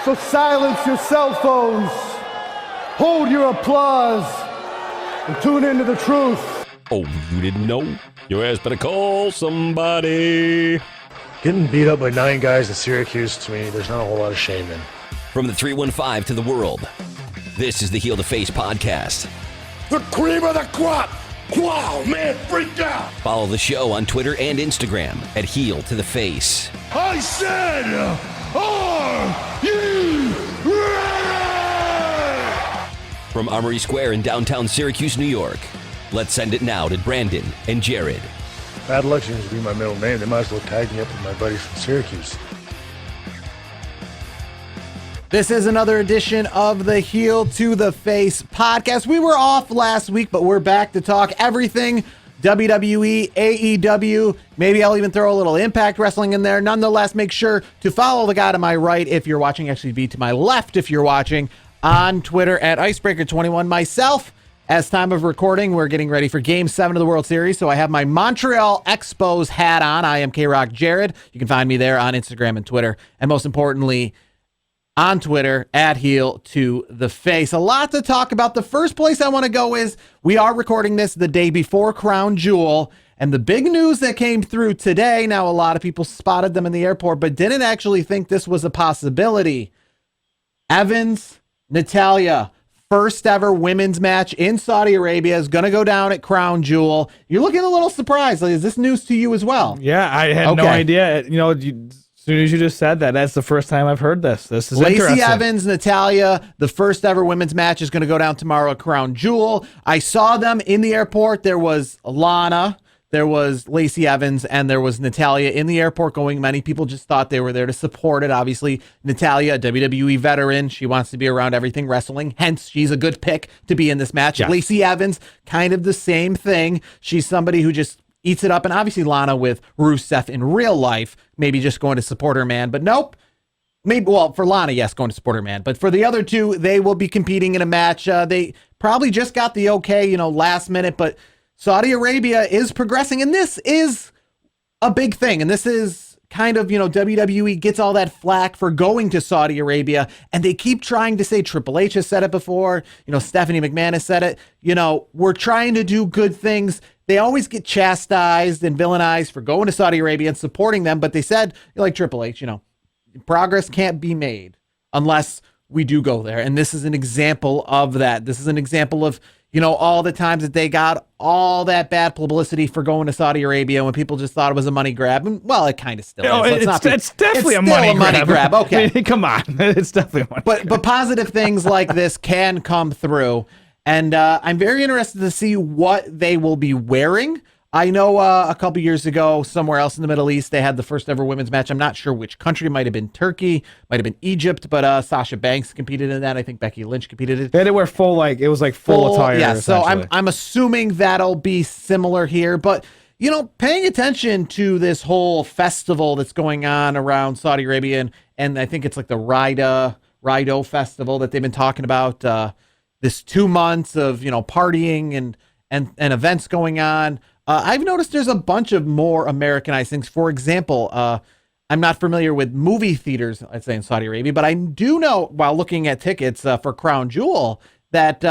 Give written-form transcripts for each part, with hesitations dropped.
So silence your cell phones, hold your applause, and tune into the truth. Oh, you didn't know? Your ass better call somebody. Getting beat up by 9 guys in Syracuse, to me, there's not a whole lot of shame in. From the 315 to the world, this is the Heel to Face podcast. The cream of the crop! Wow, man, freaked out! Follow the show on Twitter and Instagram at Heel to the Face. I said, are you ready? From Armory Square in downtown Syracuse, New York, let's send it now to Brandon and Jared. Bad luck seems to be my middle name. They might as well tag me up with my buddies from Syracuse. This is another edition of the Heel to the Face podcast. We were off last week, but we're back to talk everything WWE, AEW. Maybe I'll even throw a little Impact Wrestling in there. Nonetheless, make sure to follow the guy to my right if you're watching, actually be to my left if you're watching, on Twitter at Icebreaker21. Myself, as time of recording, we're getting ready for Game 7 of the World Series, so I have my Montreal Expos hat on. I am K-Rock Jared. You can find me there on Instagram and Twitter, and most importantly, on Twitter, at Heel to the Face. A lot to talk about. The first place I want to go is we are recording this the day before Crown Jewel, and the big news that came through today, now a lot of people spotted them in the airport, but didn't actually think this was a possibility. Evans, Natalya, first ever women's match in Saudi Arabia is going to go down at Crown Jewel. You're looking a little surprised. Like, is this news to you as well? Yeah, I had no idea. You know, as soon as you just said that, that's the first time I've heard this. This is Lacey interesting. Evans, Natalya, the first ever women's match is going to go down tomorrow at Crown Jewel. I saw them in the airport. There was Lana, there was Lacey Evans, and there was Natalya in the airport going. Many people just thought they were there to support it. Obviously, Natalya, a WWE veteran. She wants to be around everything wrestling. Hence, she's a good pick to be in this match. Yes. Lacey Evans, kind of the same thing. She's somebody who just eats it up. And obviously Lana with Rusev in real life, maybe just going to support her man. But nope. Maybe, well, for Lana, yes, going to support her man. But for the other two, they will be competing in a match. They probably just got the okay, last minute. But Saudi Arabia is progressing. And this is a big thing. And this is kind of, WWE gets all that flack for going to Saudi Arabia. And they keep trying to say, Triple H has said it before. Stephanie McMahon has said it. We're trying to do good things. They always get chastised and villainized for going to Saudi Arabia and supporting them. But they said, like Triple H, progress can't be made unless we do go there. And this is an example of that. This is an example of, all the times that they got all that bad publicity for going to Saudi Arabia when people just thought it was a money grab. And, well, it kind of still is. It's definitely a money grab. Okay. I mean, come on. It's definitely a money grab. But positive things like this can come through. And I'm very interested to see what they will be wearing. I know a couple years ago, somewhere else in the Middle East, they had the first ever women's match. I'm not sure which country. It might have been Turkey, might have been Egypt, but Sasha Banks competed in that. I think Becky Lynch competed in it. They had to wear full attire. Yeah, so I'm assuming that'll be similar here. But, paying attention to this whole festival that's going on around Saudi Arabia, and I think it's like the Rido Festival that they've been talking about, this 2 months of, partying and events going on. I've noticed there's a bunch of more Americanized things. For example, I'm not familiar with movie theaters, I'd say in Saudi Arabia, but I do know while looking at tickets for Crown Jewel that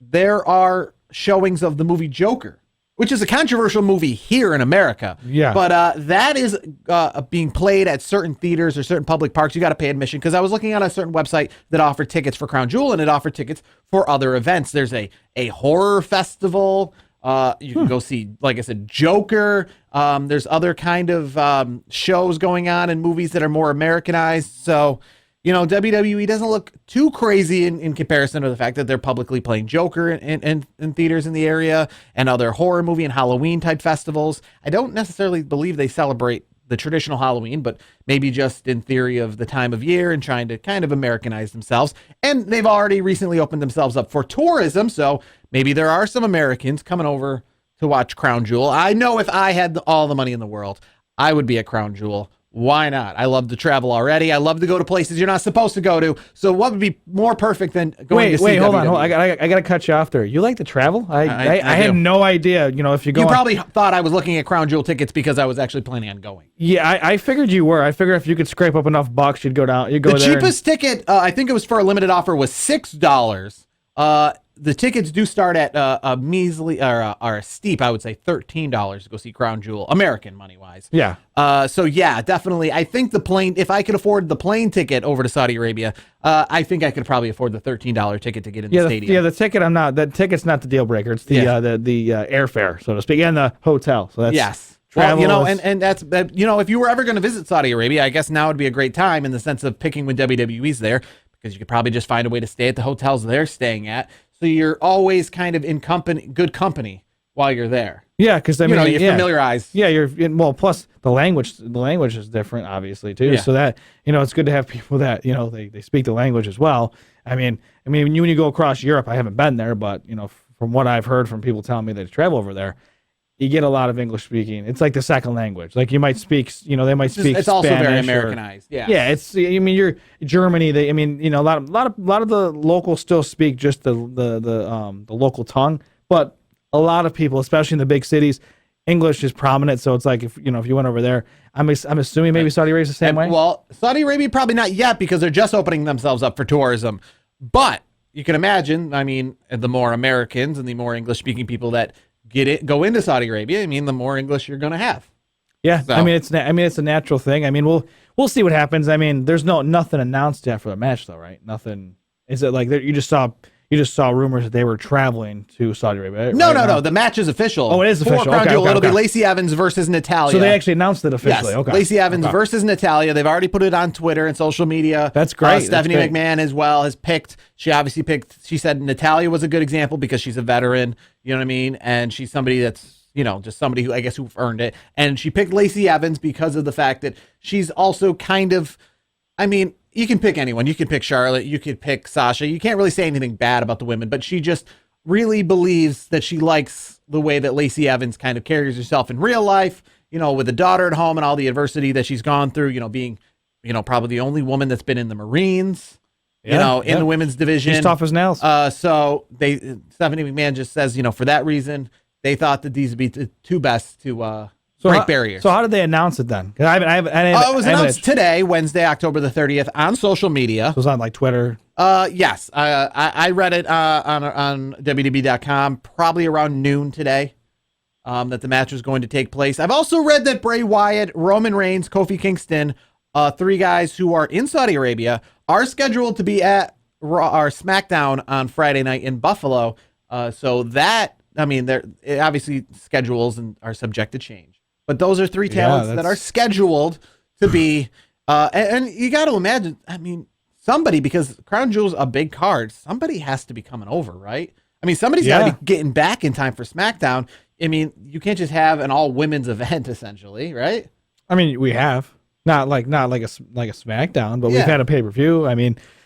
there are showings of the movie Joker, which is a controversial movie here in America. Yeah. But that is being played at certain theaters or certain public parks. You got to pay admission, because I was looking on a certain website that offered tickets for Crown Jewel, and it offered tickets for other events. There's a horror festival. You can go see, like I said, Joker. There's other kind of shows going on and movies that are more Americanized. So, WWE doesn't look too crazy in comparison to the fact that they're publicly playing Joker in theaters in the area and other horror movie and Halloween type festivals. I don't necessarily believe they celebrate the traditional Halloween, but maybe just in theory of the time of year and trying to kind of Americanize themselves. And they've already recently opened themselves up for tourism, so maybe there are some Americans coming over to watch Crown Jewel. I know if I had all the money in the world, I would be at Crown Jewel why not? I love to travel already. I love to go to places you're not supposed to go to. So what would be more perfect than going to see hold on. WWE? I got to cut you off there. You like to travel? I had do. no idea. You know, if you go, You probably thought I was looking at Crown Jewel tickets because I was actually planning on going. Yeah, I figured you were. I figured if you could scrape up enough bucks, you'd go down. You'd go The there. cheapest ticket, I think it was for a limited offer, was $6. The tickets do start at a measly or a steep, I would say, $13 to go see Crown Jewel, American money wise. Yeah. So yeah, definitely. I think the plane, if I could afford the plane ticket over to Saudi Arabia, I think I could probably afford the $13 ticket to get in the stadium. The ticket. That ticket's not the deal breaker. It's the airfare, so to speak, and the hotel. So that's Yes. travel. Well, you know, is- and that's, if you were ever going to visit Saudi Arabia, I guess now would be a great time in the sense of picking when WWE's there, because you could probably just find a way to stay at the hotels they're staying at. So you're always kind of in good company while you're there. yeah, because I mean, You're familiarized. Yeah, well. Plus, the language is different, obviously too. Yeah. So that it's good to have people that they speak the language as well. I mean, when you go across Europe, I haven't been there, but from what I've heard from people telling me they travel over there, you get a lot of English speaking. It's like the second language. Like you might speak, they might speak. It's also very Spanish Americanized. Yeah. Yeah, it's. You're Germany. A lot of the locals still speak just the local tongue, but a lot of people, especially in the big cities, English is prominent. So it's like if you went over there, I'm assuming maybe Saudi Arabia's the same way. Well, Saudi Arabia probably not yet because they're just opening themselves up for tourism. But you can imagine, the more Americans and the more English speaking people that go into Saudi Arabia, the more English you're going to have. Yeah, So- it's a natural thing. We'll see what happens. There's nothing announced yet for the match though, right? Nothing. Is it like you just saw rumors that they were traveling to Saudi Arabia? No, right no, now? no. The match is official. Oh, it is For official. Crown Okay, Jewel, okay, it'll be okay. Lacey Evans versus Natalia. So they actually announced it officially. Yes, Okay. Lacey Evans Okay. versus Natalia. They've already put it on Twitter and social media. That's great. That's Stephanie great. McMahon as well has picked. She obviously picked. She said Natalia was a good example because she's a veteran. You know what I mean? And she's somebody that's just somebody who I guess who've earned it. And she picked Lacey Evans because of the fact that she's also kind of. You can pick anyone. You can pick Charlotte. You could pick Sasha. You can't really say anything bad about the women, but she just really believes that she likes the way that Lacey Evans kind of carries herself in real life, with a daughter at home and all the adversity that she's gone through, being, probably the only woman that's been in the Marines, in the women's division. She's tough as nails. So Stephanie McMahon just says, for that reason, they thought that these would be the two best to break barriers. So how did they announce it then? 'Cause It was announced today, Wednesday, October the 30th, on social media. It was on like Twitter. Yes, I read it on WWE.com probably around noon today. That the match was going to take place. I've also read that Bray Wyatt, Roman Reigns, Kofi Kingston, three guys who are in Saudi Arabia, are scheduled to be at Raw or SmackDown on Friday night in Buffalo. So that they're obviously schedules and are subject to change. But those are three talents that are scheduled to be. And you got to imagine. Somebody, because Crown Jewel's a big card, somebody has to be coming over, right? Somebody's got to be getting back in time for SmackDown. You can't just have an all women's event, essentially, right? We have not like a SmackDown, but we've Yeah. had a pay-per-view.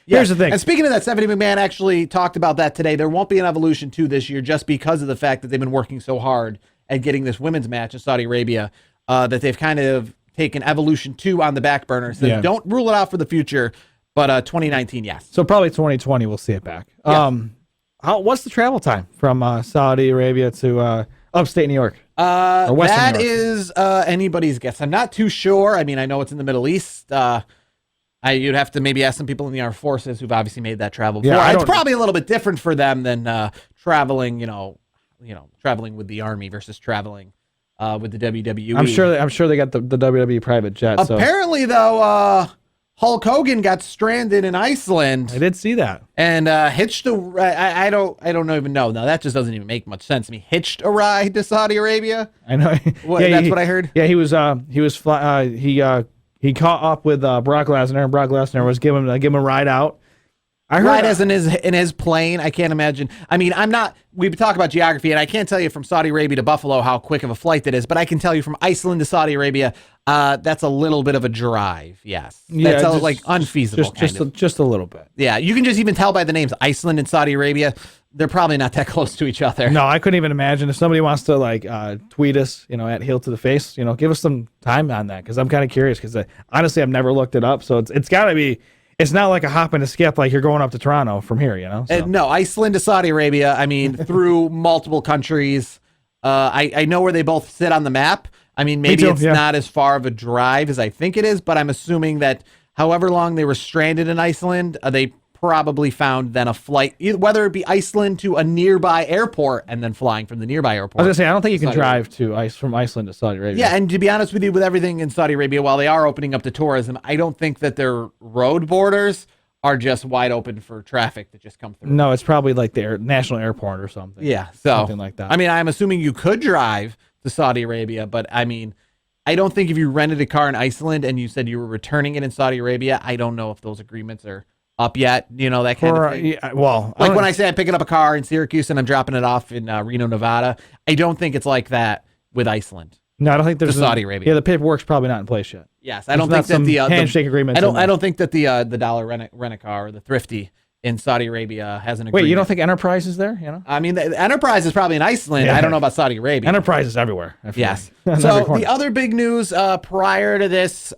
Here's the thing. And speaking of that, Stephanie McMahon actually talked about that today. There won't be an Evolution 2 this year just because of the fact that they've been working so hard at getting this women's match in Saudi Arabia that they've kind of taken Evolution 2 on the back burner. So don't rule it out for the future, but 2019, yes. So probably 2020 we'll see it back. Yeah. What's the travel time from Saudi Arabia to upstate New York? Or Western That New York? is anybody's guess. I'm not too sure. I know it's in the Middle East. You'd have to maybe ask some people in the armed forces who've obviously made that travel before. Yeah, It's probably a little bit different for them than traveling, traveling with the Army versus traveling with the WWE. I'm sure they got the WWE private jet. So Apparently, though, Hulk Hogan got stranded in Iceland I did see that. and hitched a. I don't even know. Now that just doesn't even make much sense. Hitched a ride to Saudi Arabia. I know. That's what I heard. Yeah, he caught up with Brock Lesnar, and Brock Lesnar was giving him a ride out. I heard Ride as in his plane. I can't imagine. I'm not. We talk about geography, and I can't tell you from Saudi Arabia to Buffalo how quick of a flight that is. But I can tell you from Iceland to Saudi Arabia, that's a little bit of a drive. Yes, that's just unfeasible. just a little bit. Yeah, you can just even tell by the names Iceland and Saudi Arabia. they're probably not that close to each other. No, I couldn't even imagine if somebody wants to like tweet us, at Heel to the Face, give us some time on that because I'm kind of curious because honestly I've never looked it up, so it's got to be. It's not like a hop and a skip like you're going up to Toronto from here, So. No, Iceland to Saudi Arabia. I mean, through multiple countries. I know where they both sit on the map. I mean, maybe it's not as far of a drive as I think it is, but I'm assuming that however long they were stranded in Iceland, they probably found then a flight, whether it be Iceland to a nearby airport and then flying from the nearby airport. I was gonna say I don't think you can drive from Iceland to Saudi Arabia. Yeah, and to be honest with you, with everything in Saudi Arabia, while they are opening up to tourism, I don't think that their road borders are just wide open for traffic that just come through. No, it's probably like the national airport or something. Yeah, something like that. I mean, I'm assuming you could drive to Saudi Arabia, but I mean, I don't think if you rented a car in Iceland and you said you were returning it in Saudi Arabia, I don't know if those agreements are up yet, that kind of thing. Yeah, well, like when I say I'm picking up a car in Syracuse and I'm dropping it off in Reno, Nevada, I don't think it's like that with Iceland. No, I don't think there's Saudi Arabia. Yeah, the paperwork's probably not in place yet. Yes, I don't think that the handshake agreement. I don't think that the dollar rent a car or the thrifty in Saudi Arabia has an agreement. Wait, you don't think Enterprise is there? I mean, the Enterprise is probably in Iceland. Yeah. I don't know about Saudi Arabia. Enterprise is everywhere. Yes. So the other big news prior to this,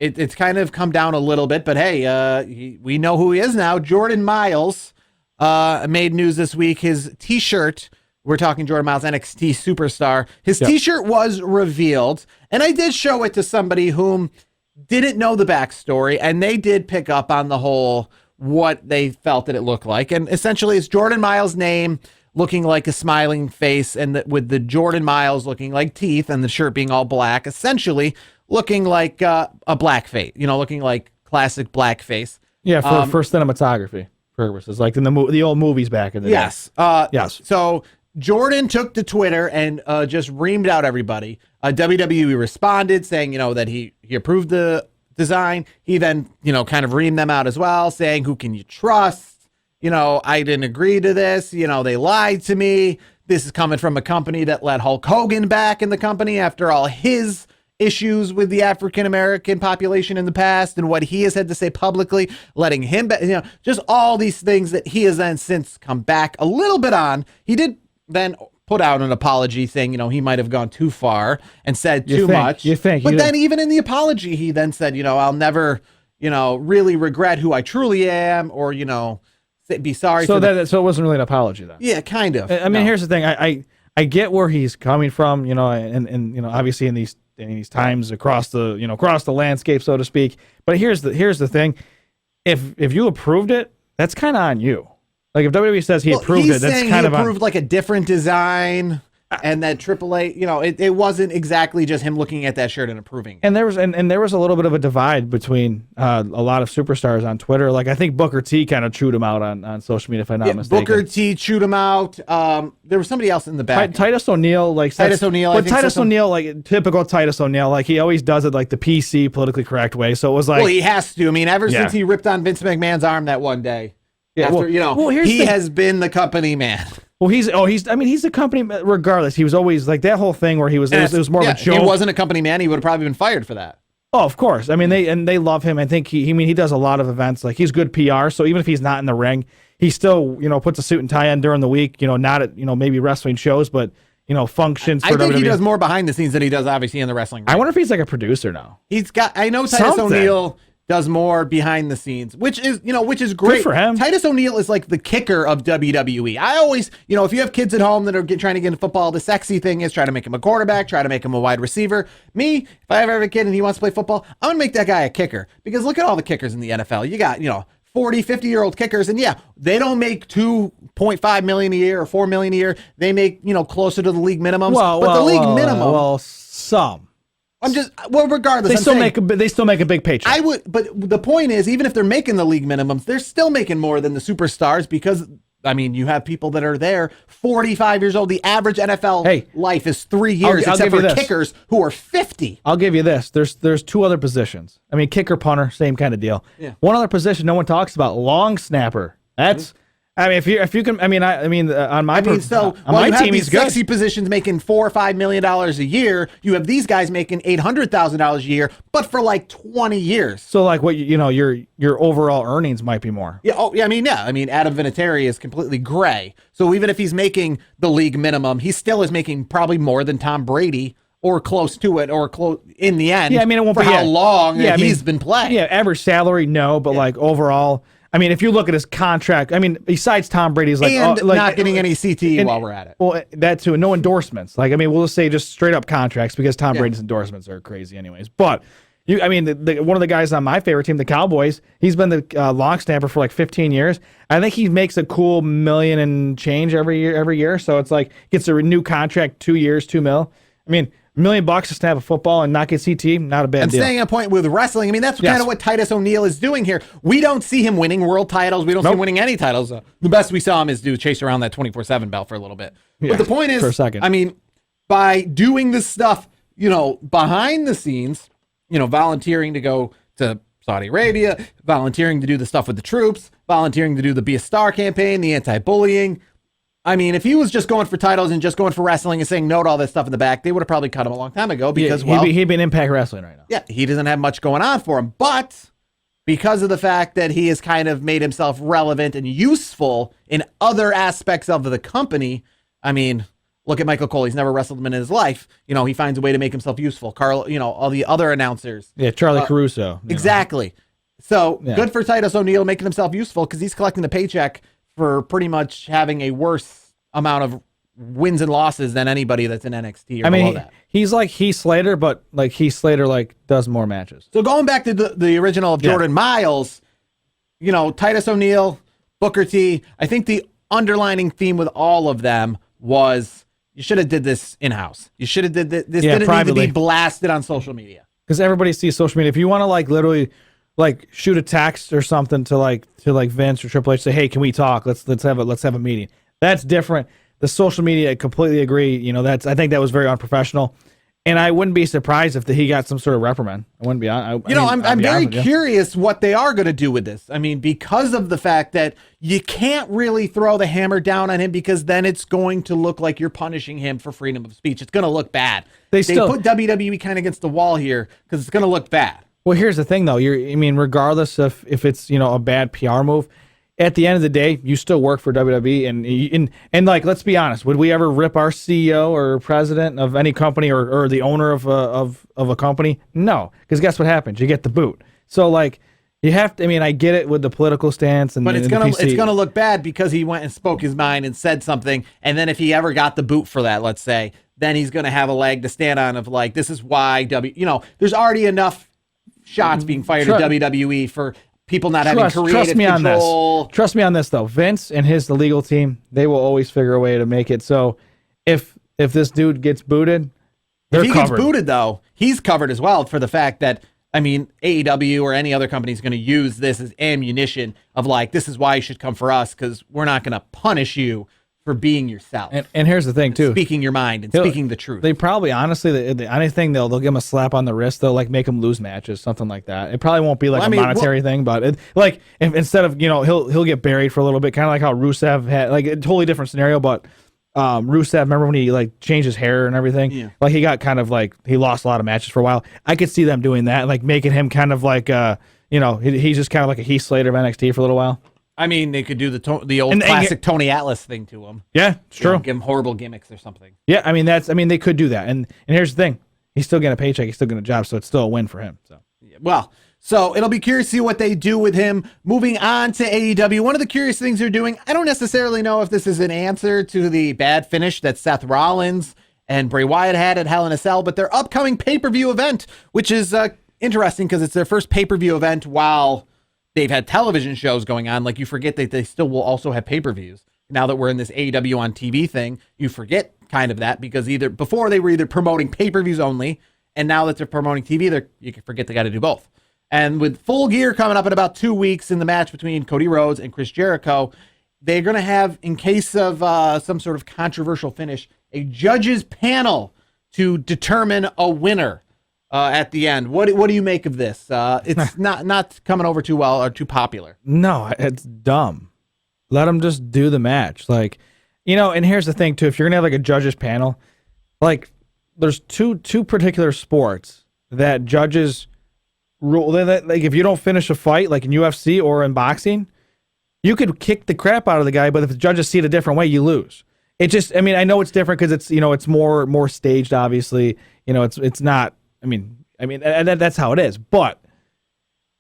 it's kind of come down a little bit, but hey, we know who he is now. Jordan Miles made news this week. His T-shirt, we're talking Jordan Miles, NXT superstar. His T-shirt was revealed, and I did show it to somebody whom didn't know the backstory, and they did pick up on the whole what they felt that it looked like. And essentially, it's Jordan Miles' name looking like a smiling face, and with the Jordan Miles looking like teeth, and the shirt being all black, essentially looking like a blackface, looking like classic blackface. Yeah, for cinematography purposes, like in the old movies back in the day. Yes. So Jordan took to Twitter and just reamed out everybody. WWE responded saying, that he approved the design. He then, kind of reamed them out as well, saying, who can you trust? I didn't agree to this. They lied to me. This is coming from a company that let Hulk Hogan back in the company after all his issues with the African-American population in the past and what he has had to say publicly, letting him back, just all these things that he has then since come back a little bit on. He did then put out an apology saying, he might have gone too far and said too much. But then even in the apology, he then said, I'll never, really regret who I truly am or, be sorry. So so it wasn't really an apology then. Yeah, kind of. I mean, here's the thing. I get where he's coming from, and obviously in these times across the landscape, so to speak. But here's the thing. If you approved it, that's kind of on you. Like if WWE says he approved it, that's kind of approved like a different design, and that AAA, it wasn't exactly just him looking at that shirt and approving. And there was a little bit of a divide between a lot of superstars on Twitter. Like I think Booker T kind of chewed him out on social media, if I'm not mistaken. Booker T chewed him out. There was somebody else in the back. Titus O'Neil, like typical Titus O'Neil, like he always does it like the PC, politically correct way. So it was like, well, he has to. I mean, ever since he ripped on Vince McMahon's arm that one day. Yeah, he has been the company man. Well, he's the company regardless. He was always like that whole thing where he was it was more of a joke. If he wasn't a company man, he would have probably been fired for that. Oh, of course. I mean, they love him. I think he does a lot of events. Like he's good PR. So even if he's not in the ring, he still puts a suit and tie on during the week. Not at maybe wrestling shows, but functions. For I think WWE. he does more behind the scenes than he does obviously in the wrestling ring. I wonder if he's like a producer now. I know Titus O'Neil does more behind the scenes, which is great good for him. Titus O'Neil is like the kicker of WWE. I always, if you have kids at home that are trying to get into football, the sexy thing is try to make him a quarterback, try to make him a wide receiver. Me, if I ever have a kid and he wants to play football, I'm going to make that guy a kicker because look at all the kickers in the NFL. You got, 40, 50-year-old kickers, and they don't make $2.5 million a year or $4 million a year. They make, closer to the league minimums. Some. Regardless, they still make a big paycheck. But the point is, even if they're making the league minimums, they're still making more than the superstars because, you have people that are there 45 years old. The average NFL life is 3 years, except for kickers who are 50. I'll give you this. There's two other positions. Kicker, punter, same kind of deal. Yeah. One other position no one talks about, long snapper. I mean, if you can, on my you team, have he's these good. sexy positions making $4 or $5 million a year. You have these guys making $800,000 a year, but for like 20 years. So like what your overall earnings might be more. Yeah. Oh, yeah. I mean, Adam Vinatieri is completely gray. So even if he's making the league minimum, he still is making probably more than Tom Brady or close to it, or close in the end. Yeah, I mean, it won't for be how long he's been playing. Yeah, average salary, no, but like overall, I mean, if you look at his contract, I mean, besides Tom Brady's not getting any CTE while we're at it. Well, that too, no endorsements. Like, I mean, we'll just say just straight up contracts because Tom Brady's endorsements are crazy, anyways. But one of the guys on my favorite team, the Cowboys, he's been the long snapper for like 15 years. I think he makes a cool $1 million and change every year. So it's like gets a new contract, 2 years, $2 million. I mean, $1 million to snap a football and not get CT, not a bad deal. And staying on point with wrestling, I mean, that's kind of what Titus O'Neil is doing here. We don't see him winning world titles. We don't see him winning any titles. The best we saw him is chase around that 24/7 belt for a little bit. But the point is, for a second. I mean, by doing this stuff, behind the scenes, volunteering to go to Saudi Arabia, volunteering to do the stuff with the troops, volunteering to do the Be a Star campaign, the anti-bullying. I mean, if he was just going for titles and just going for wrestling and saying no to all that stuff in the back, they would have probably cut him a long time ago because, he'd be in Impact Wrestling right now. Yeah, he doesn't have much going on for him. But because of the fact that he has kind of made himself relevant and useful in other aspects of the company, I mean, look at Michael Cole. He's never wrestled him in his life. He finds a way to make himself useful. Carl, all the other announcers. Yeah, Charlie Caruso. Exactly. So good for Titus O'Neil making himself useful because he's collecting the paycheck for pretty much having a worse amount of wins and losses than anybody that's in NXT or below that. He's like Heath Slater, but like Heath Slater does more matches. So going back to the original of Jordan Miles, Titus O'Neil, Booker T, I think the underlining theme with all of them was you should have did this in-house. You should have did this. This didn't privately. need to be blasted on social media. Because everybody sees social media. If you want to literally shoot a text or something to Vince or Triple H, say, hey, can we talk? Let's have a meeting. That's different. The social media, I completely agree. I think that was very unprofessional. And I wouldn't be surprised if he got some sort of reprimand. I wouldn't be on. I'm very curious what they are going to do with this. I mean, because of the fact that you can't really throw the hammer down on him because then it's going to look like you're punishing him for freedom of speech. It's going to look bad. They put WWE kind of against the wall here because it's going to look bad. Well, here's the thing, though. Regardless of if it's a bad PR move, at the end of the day, you still work for WWE, and let's be honest, would we ever rip our CEO or president of any company or the owner of a company? No, because guess what happens? You get the boot. So you have to. I get it with the political stance, but it's gonna look bad because he went and spoke his mind and said something, and then if he ever got the boot for that, let's say, then he's gonna have a leg to stand on of this is why there's already enough shots being fired at WWE for people not having creative control. Trust me on this, though. Vince and the legal team, they will always figure a way to make it so if this dude gets booted, they're covered. If he gets booted, though, he's covered as well for the fact that, AEW or any other company is going to use this as ammunition of this is why you should come for us because we're not going to punish you for being yourself. And here's the thing, too. Speaking your mind and speaking the truth. They probably, honestly, the only thing they'll give him a slap on the wrist. They'll make him lose matches, something like that. It probably won't be a monetary thing, but if instead of, he'll get buried for a little bit, kind of like how Rusev had, a totally different scenario, but Rusev, remember when he changed his hair and everything? Yeah. He got kind of he lost a lot of matches for a while. I could see them doing that, making him kind of he's just kind of like a Heath Slater of NXT for a little while. They could do the old classic Tony Atlas thing to him. Yeah, it's true. Give him horrible gimmicks or something. Yeah, they could do that. And here's the thing. He's still getting a paycheck. He's still getting a job, so it's still a win for him. So it'll be curious to see what they do with him. Moving on to AEW, one of the curious things they're doing, I don't necessarily know if this is an answer to the bad finish that Seth Rollins and Bray Wyatt had at Hell in a Cell, but their upcoming pay-per-view event, which is interesting because it's their first pay-per-view event while they've had television shows going on. You forget that they still will also have pay-per-views. Now that we're in this AEW on TV thing, you forget kind of that because before they were either promoting pay-per-views only, and now that they're promoting TV, you can forget they got to do both. And with Full Gear coming up in about 2 weeks in the match between Cody Rhodes and Chris Jericho, they're going to have, in case of some sort of controversial finish, a judges panel to determine a winner. At the end, what do you make of this? It's not coming over too well or too popular. No, it's dumb. Let them just do the match. Like, and here's the thing too. If you're gonna have like a judges panel, like there's two particular sports that judges rule that, like, if you don't finish a fight, like in UFC or in boxing, you could kick the crap out of the guy, but if the judges see it a different way, you lose. It just, I know it's different because it's, it's more staged, obviously. It's not, that's how it is, but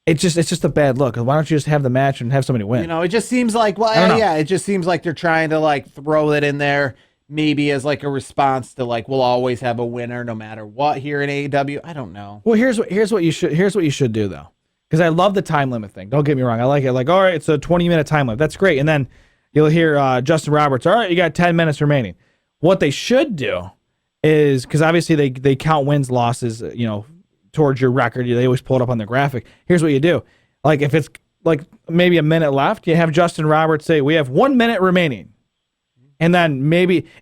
it's just a bad look. Why don't you just have the match and have somebody win? It just seems like, it just seems like they're trying to like throw it in there maybe as like a response to like, we'll always have a winner no matter what here in AEW. I don't know. Well, here's what you should do though. Because I love the time limit thing. Don't get me wrong. I like it. Like, all right, it's a 20-minute time limit. That's great. And then you'll hear Justin Roberts, all right, you got 10 minutes remaining. What they should do is, because obviously they count wins, losses, towards your record. They always pull it up on the graphic. Here's what you do. Like, if it's like maybe a minute left, you have Justin Roberts say, we have 1 minute remaining. And then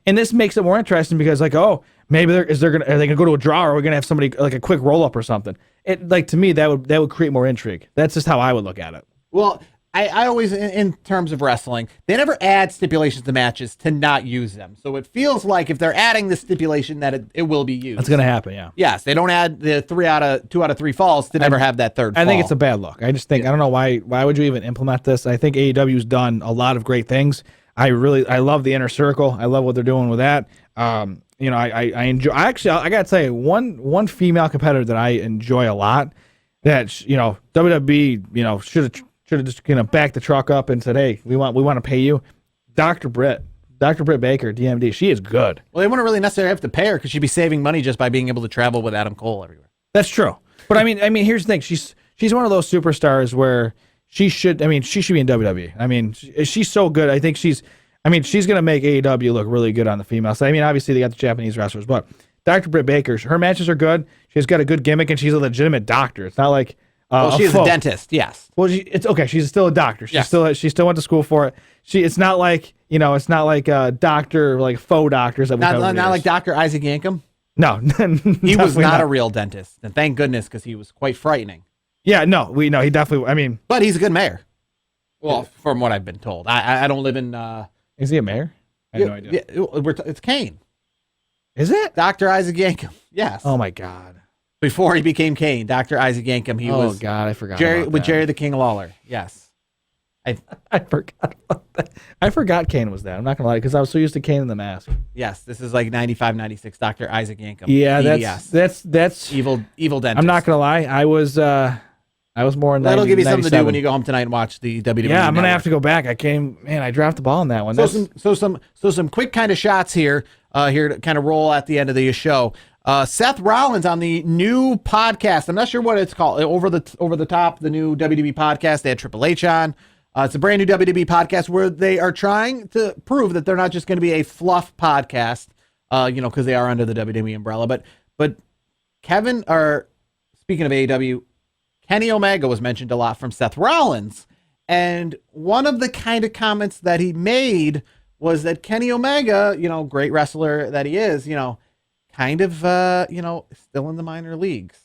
and this makes it more interesting because like, oh, maybe are they gonna go to a draw, or are we gonna have somebody like a quick roll up or something? It, like, to me, that would create more intrigue. That's just how I would look at it. Well, I always, in terms of wrestling, they never add stipulations to matches to not use them. So it feels like if they're adding the stipulation that it will be used. That's gonna happen, yeah. Yes, they don't add the 2 out of 3 falls to never have that third fall. I think it's a bad look. I just think, I don't know why would you even implement this? I think AEW's done a lot of great things. I love the Inner Circle. I love what they're doing with that. I enjoy. I gotta tell you, one female competitor that I enjoy a lot. That WWE should have just backed the truck up and said, hey, we want to pay you. Dr. Britt Baker, DMD. She is good. Well, they wouldn't really necessarily have to pay her because she'd be saving money just by being able to travel with Adam Cole everywhere. That's true. But I mean, here's the thing. She's one of those superstars where she should be in WWE. She's so good. I think she's going to make AEW look really good on the female side. Obviously they got the Japanese wrestlers, but Dr. Britt Baker, her matches are good. She's got a good gimmick and she's a legitimate doctor. It's not like she's a dentist. Yes. Well, it's okay. She's still a doctor. She still went to school for it. It's not like a doctor, like faux doctors. That not like Dr. Isaac Yankem. No, he was not a real dentist, and thank goodness, because he was quite frightening. Yeah, he definitely. But he's a good mayor. Well, from what I've been told, I don't live in. Is he a mayor? I have no idea. It's Kane. Is it Dr. Isaac Yankem? Yes. Oh my God. Before he became Kane, Dr. Isaac Yankem. He was. Oh God, I forgot. Jerry the King Lawler. Yes. I forgot about that. I forgot Kane was that. I'm not gonna lie, because I was so used to Kane in the Mask. Yes, this is like 95, 96. Dr. Isaac Yankem. Yeah, that's evil dentist. I'm not gonna lie. I was more in. That'll give you something to do when you go home tonight and watch the WWE. Yeah, I'm gonna have to go back. I dropped the ball on that one. So some quick kind of shots here to kind of roll at the end of the show. Seth Rollins on the new podcast. I'm not sure what it's called. Over the Top, the new WWE podcast. They had Triple H on. It's a brand new WWE podcast where they are trying to prove that they're not just going to be a fluff podcast, because they are under the WWE umbrella. But speaking of AEW, Kenny Omega was mentioned a lot from Seth Rollins. And one of the kind of comments that he made was that Kenny Omega, great wrestler that he is, kind of, still in the minor leagues.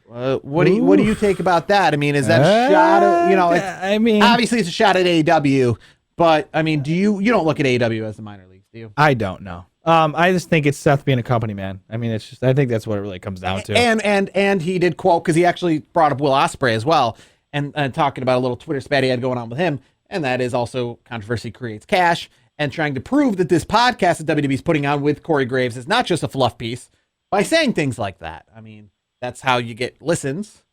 What do you take about that? Is that a shot at, obviously it's a shot at AEW, but you don't look at AEW as the minor leagues, do you? I don't know. I just think it's Seth being a company man. I think that's what it really comes down to. And he did quote, because he actually brought up Will Ospreay as well, and talking about a little Twitter spat he had going on with him, and that is also controversy creates cash, and trying to prove that this podcast that WWE's putting on with Corey Graves is not just a fluff piece by saying things like that. That's how you get listens.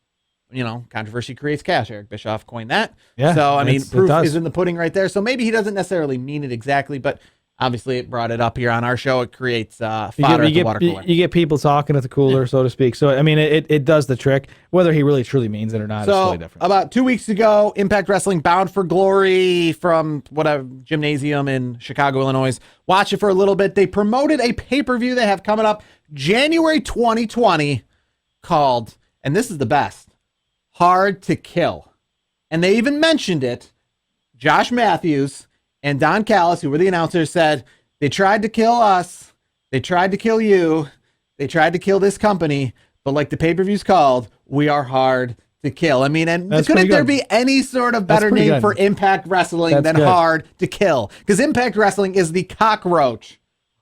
Controversy creates cash. Eric Bischoff coined that. Yeah. So, proof is in the pudding right there. So maybe he doesn't necessarily mean it exactly, but obviously it brought it up here on our show. It creates fodder at the water cooler. You get people talking at the cooler, so to speak. So, it does the trick. Whether he really truly means it or not is totally different. About 2 weeks ago, Impact Wrestling Bound for Glory from whatever gymnasium in Chicago, Illinois. Watch it for a little bit. They promoted a pay-per-view they have coming up January 2020 called, and this is the best, Hard to Kill. And they even mentioned it. Josh Matthews and Don Callis, who were the announcers, said, they tried to kill us. They tried to kill you. They tried to kill this company. But like the pay-per-view's called, we are hard to kill. I mean, and That's couldn't pretty there good. be any sort of better pretty name good. for Impact Wrestling That's than good. Hard to Kill? Because Impact Wrestling is the cockroach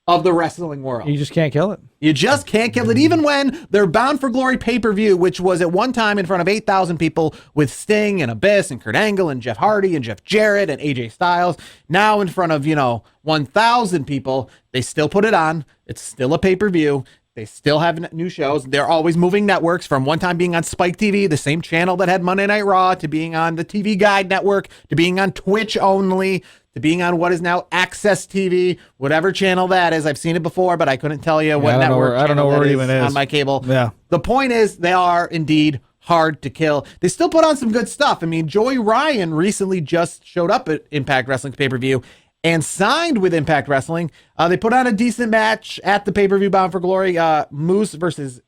of the wrestling world. You just can't kill it. You just can't kill it, even when they're Bound for Glory pay-per-view, which was at one time in front of 8,000 people with Sting and Abyss and Kurt Angle and Jeff Hardy and Jeff Jarrett and AJ Styles. Now in front of, 1,000 people, they still put it on. It's still a pay-per-view. They still have new shows. They're always moving networks from one time being on Spike TV, the same channel that had Monday Night Raw, to being on the TV Guide Network, to being on Twitch only, to being on what is now Access TV, whatever channel that is. I've seen it before, but I couldn't tell you what network. I don't know where it even is on my cable. Yeah. The point is, they are indeed hard to kill. They still put on some good stuff. I mean, Joey Ryan recently just showed up at Impact Wrestling's pay-per-view and signed with Impact Wrestling. They put on a decent match at the pay-per-view Bound for Glory. Moose versus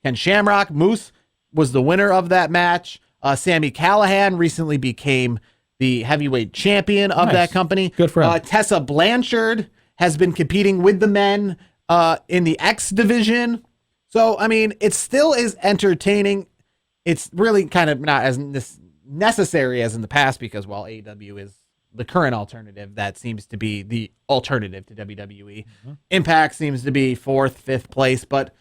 Ken Shamrock. Moose was the winner of that match. Sami Callihan recently became the heavyweight champion of that company. Good for him. Tessa Blanchard has been competing with the men in the X division. So, I mean, it still is entertaining. It's really kind of not as necessary as in the past because, well, AEW is the current alternative. That seems to be the alternative to WWE. Impact seems to be 4th, 5th place, but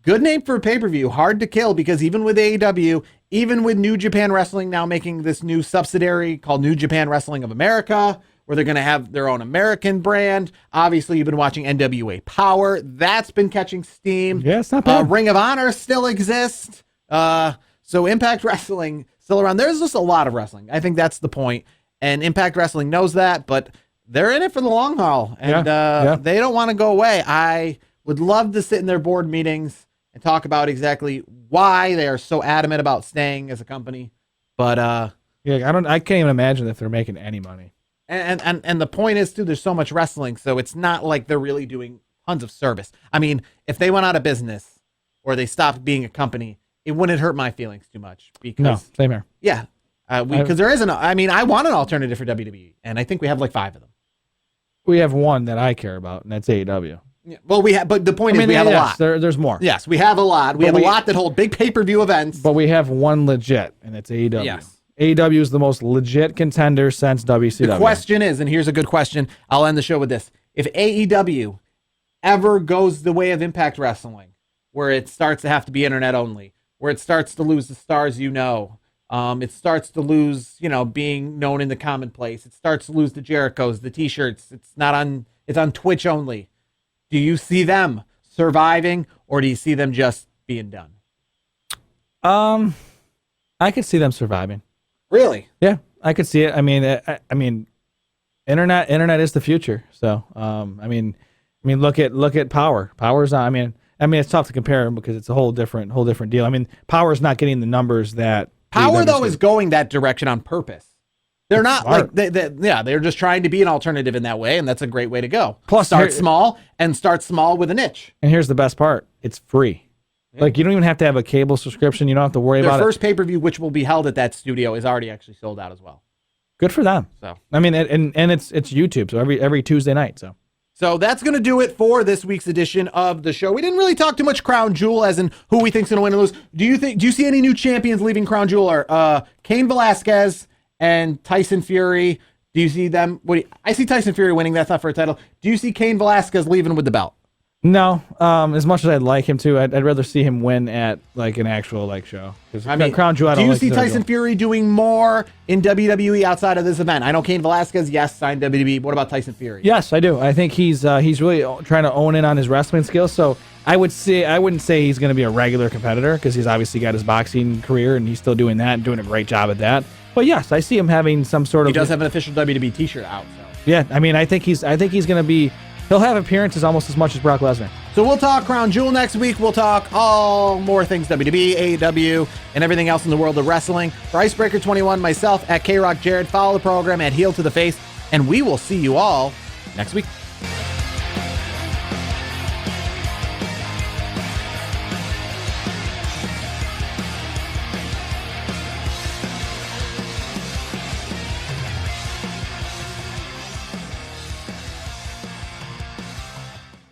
good name for a pay-per-view. Hard to kill because even with AEW, even with New Japan Wrestling now making this new subsidiary called New Japan Wrestling of America, where they're going to have their own American brand. Obviously, you've been watching NWA Power. That's been catching steam. Yeah, it's not bad. Ring of Honor still exists. So Impact Wrestling still around. There's just a lot of wrestling. I think that's the point. And Impact Wrestling knows that, but they're in it for the long haul. And they don't want to go away. I would love to sit in their board meetings and talk about exactly why they are so adamant about staying as a company. But I can't even imagine if they're making any money. And the point is too, there's so much wrestling, so it's not like they're really doing tons of service. I mean, if they went out of business or they stopped being a company, it wouldn't hurt my feelings too much. Because No, same here. yeah, because there isn't. I want an alternative for WWE, and I think we have like 5 of them. We have one that I care about, and that's AEW. Yeah, well, we have, but the point is we have a lot. There's more. Yes, we have a lot. We have a lot that hold big pay-per-view events. But we have one legit, and it's AEW. Yes. AEW is the most legit contender since WCW. The question is, and here's a good question, I'll end the show with this. If AEW ever goes the way of Impact Wrestling, where it starts to have to be internet only, where it starts to lose the stars it starts to lose, being known in the commonplace, it starts to lose the Jerichos, the T-shirts, it's on Twitch only. Do you see them surviving, or do you see them just being done? I could see them surviving. Really? Yeah, I could see it. I mean, internet is the future. So, look at Power. Power's not. I mean, it's tough to compare them because it's a whole different deal. I mean, Power's not getting the numbers that Power AEW's though is going that direction on purpose. They're not smart. like they're just trying to be an alternative in that way, and that's a great way to go. Plus, start small with a niche. And here's the best part: it's free. Like you don't even have to have a cable subscription. You don't have to worry about Their it. first pay-per-view, which will be held at that studio, is already actually sold out as well. Good for them. So I mean, and it's YouTube, so every Tuesday night. So that's going to do it for this week's edition of the show. We didn't really talk too much Crown Jewel, as in who we think's going to win and lose. Do you see any new champions leaving Crown Jewel? Or Cain Velasquez and Tyson Fury? Do you see them? I see Tyson Fury winning. That's not for a title. Do you see Cain Velasquez leaving with the belt? No, as much as I'd like him to, I'd rather see him win at like an actual show. Crown Jewel. Do you see Tyson Fury doing more in WWE outside of this event? I know Cain Velasquez, yes, signed WWE. What about Tyson Fury? Yes, I do. I think he's really trying to own in on his wrestling skills. So I wouldn't say he's going to be a regular competitor because he's obviously got his boxing career and he's still doing that and doing a great job at that. But yes, I see him having some sort of. He does have an official WWE T-shirt out. So. Yeah, I mean, I think he's going to be. He'll have appearances almost as much as Brock Lesnar. So we'll talk Crown Jewel next week. We'll talk all more things WWE, AEW, and everything else in the world of wrestling. For Icebreaker 21, myself at K-Rock Jared. Follow the program at Heel to the Face, and we will see you all next week.